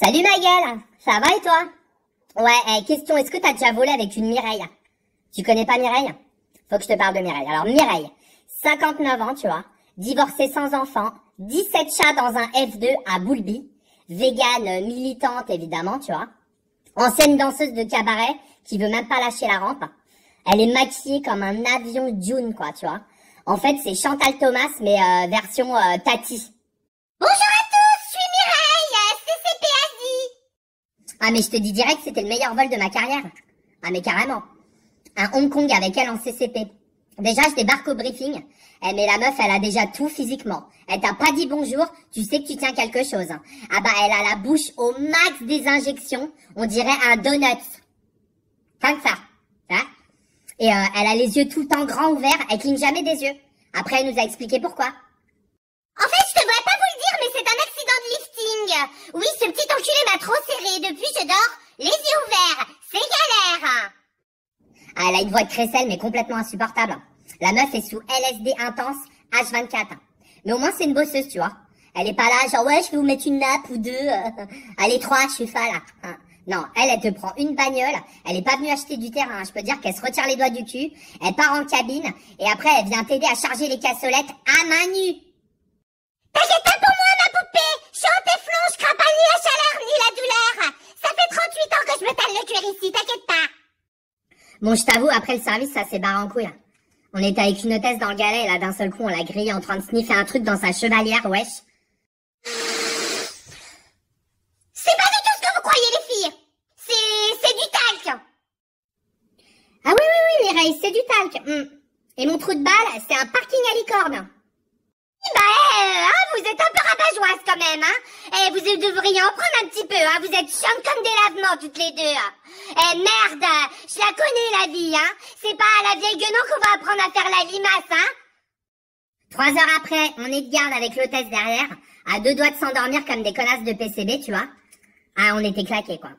Salut ma gueule, ça va et toi? Ouais, question, est-ce que t'as déjà volé avec une Mireille? Tu connais pas Mireille? Faut que je te parle de Mireille. Alors Mireille, 59 ans, tu vois, divorcée sans enfant, 17 chats dans un F2 à Boulby, végane, militante évidemment, tu vois, ancienne danseuse de cabaret qui veut même pas lâcher la rampe. Elle est maquillée comme un avion Dune, quoi, tu vois. En fait, c'est Chantal Thomas, mais version Tati. Bonjour à tous, je suis Mireille, CCP Asie. Ah mais je te dis direct, c'était le meilleur vol de ma carrière. Ah mais carrément. Un Hong Kong avec elle en CCP. Déjà, je débarque au briefing. Eh mais la meuf, elle a déjà tout physiquement. Elle t'a pas dit bonjour, tu sais que tu tiens quelque chose. Ah bah elle a la bouche au max des injections, on dirait un donut. Comme ça. Hein? Et elle a les yeux tout le temps grands ouverts, elle cligne jamais des yeux. Après, elle nous a expliqué pourquoi. En fait, je devrais pas vous le dire, mais c'est un accident de lifting. Oui, ce petit enculé m'a trop serré. Depuis, je dors les yeux ouverts. C'est galère. Ah, elle a une voix de crécelle, mais complètement insupportable. La meuf est sous LSD intense, H24. Mais au moins, c'est une bosseuse, tu vois. Elle est pas là, genre, ouais, je vais vous mettre une nappe ou deux. Allez, 3, je suis fa, là. Non, elle te prend une bagnole. Elle est pas venue acheter du terrain. Je peux dire qu'elle se retire les doigts du cul. Elle part en cabine. Et après, elle vient t'aider à charger les cassolettes à main nue. T'inquiète pas pour moi, ma poupée. Je suis en téflon, je crains pas ni la chaleur, ni la douleur. Ça fait 38 ans que je me tale le cuir ici, t'inquiète pas. Bon, je t'avoue, après le service, ça s'est barré en couille. On était avec une hôtesse dans le galet, et là, d'un seul coup, on l'a grillée en train de sniffer un truc dans sa chevalière, wesh. C'est pas du tout ce que vous croyez, les filles. C'est du talc. Ah oui, Mireille, c'est du talc. Et mon trou de balle, c'est un parking à licorne. Vous êtes un peu rabat-joisse quand même, hein. Vous devriez en prendre un petit peu, hein. Vous êtes chiantes comme des lavements toutes les deux. Merde, je la connais la vie, hein. C'est pas à la vieille guenon qu'on va apprendre à faire la limace, hein. 3 heures après, on est de garde avec l'hôtesse derrière, à 2 doigts de s'endormir comme des connasses de PCB, tu vois. Ah, on était claqués, quoi.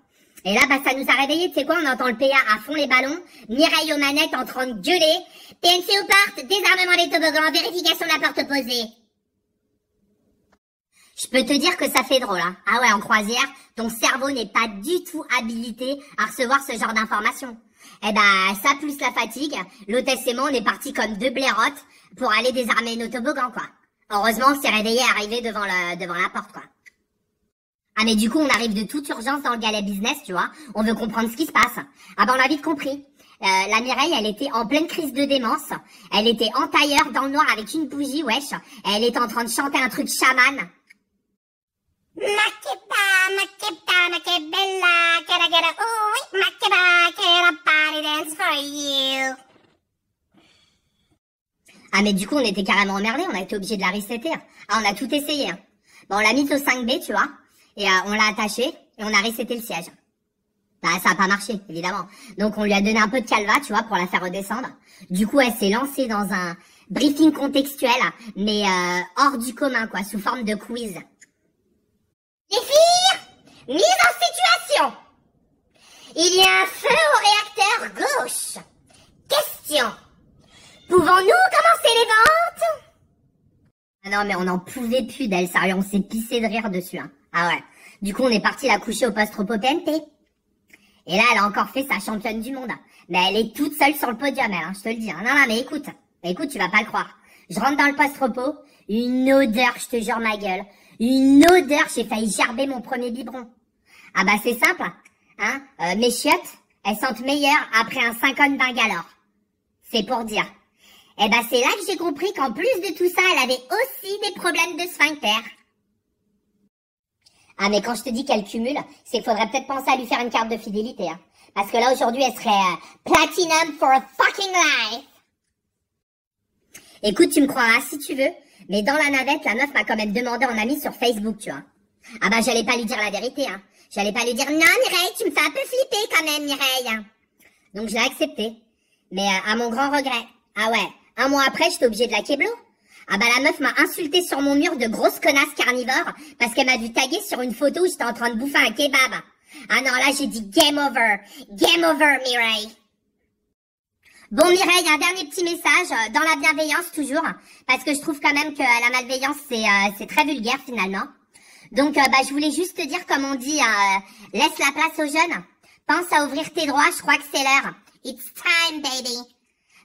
Et là, bah, ça nous a réveillés, tu sais quoi, on entend le PA à fond les ballons, Mireille aux manettes en train de gueuler, PNC aux portes, désarmement des toboggans, vérification de la porte opposée. Je peux te dire que ça fait drôle, hein. Ah ouais, en croisière, ton cerveau n'est pas du tout habilité à recevoir ce genre d'informations. Eh ben, ça plus la fatigue, l'hôtesse et moi, on est partis comme deux blairottes pour aller désarmer nos toboggans, quoi. Heureusement, on s'est réveillé arrivé devant la porte, quoi. Ah mais du coup, on arrive de toute urgence dans le galet business, tu vois. On veut comprendre ce qui se passe. Ah ben, on a vite compris. La Mireille, elle était en pleine crise de démence. Elle était en tailleur dans le noir avec une bougie, wesh. Elle était en train de chanter un truc chaman. Makeba, makebella, kera, oh oui, makeba, kera, party dance for you. Ah mais du coup, on était carrément emmerdés, on a été obligés de la resetter. Ah, on a tout essayé. Hein. Bon, on l'a mise au 5B, tu vois. Et on l'a attachée et on a reseté le siège. Bah, ça a pas marché, évidemment. Donc, on lui a donné un peu de calva, tu vois, pour la faire redescendre. Du coup, elle s'est lancée dans un briefing contextuel, mais hors du commun, quoi, sous forme de quiz. Les filles, mise en situation. Il y a un feu au réacteur gauche. Question. Pouvons-nous commencer les ventes? Ah non, mais on n'en pouvait plus d'elle, sérieux, on s'est pissé de rire dessus. Hein. Ah ouais. Du coup, on est parti la coucher au post-repos PNP. Et là, elle a encore fait sa championne du monde. Mais elle est toute seule sur le podium, elle, hein, je te le dis. Hein. Non, mais écoute, tu vas pas le croire. Je rentre dans le post-repos, une odeur, je te jure ma gueule. Une odeur, j'ai failli gerber mon premier biberon. Ah bah c'est simple, hein. Mes chiottes, elles sentent meilleures après un 50 Bangalore. C'est pour dire. Eh ben c'est là que j'ai compris qu'en plus de tout ça, elle avait aussi des problèmes de sphincter. Ah mais quand je te dis qu'elle cumule, c'est qu'il faudrait peut-être penser à lui faire une carte de fidélité. Hein. Parce que là aujourd'hui, elle serait platinum for a fucking life. Écoute, tu me croiras si tu veux, mais dans la navette, la meuf m'a quand même demandé en ami sur Facebook, tu vois. Ah bah j'allais pas lui dire la vérité, hein. J'allais pas lui dire « Non Mireille, tu me fais un peu flipper quand même Mireille ». Donc je l'ai accepté. Mais à mon grand regret. Ah ouais, 1 mois après, j'étais obligée de la kéblo. Ah bah la meuf m'a insulté sur mon mur de grosse connasse carnivore parce qu'elle m'a vu taguer sur une photo où j'étais en train de bouffer un kebab. Ah non, là j'ai dit game over Mireille. Bon Mireille, un dernier petit message, dans la bienveillance toujours, parce que je trouve quand même que la malveillance c'est très vulgaire finalement. Donc, je voulais juste te dire, comme on dit, laisse la place aux jeunes. Pense à ouvrir tes droits, je crois que c'est l'heure. It's time, baby.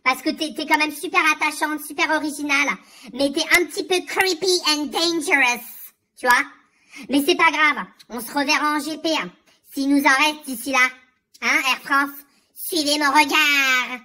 Parce que t'es quand même super attachante, super originale. Mais t'es un petit peu creepy and dangerous. Tu vois? Mais c'est pas grave. On se reverra en GP. S'il nous en reste d'ici là. Hein, Air France? Suivez mon regard.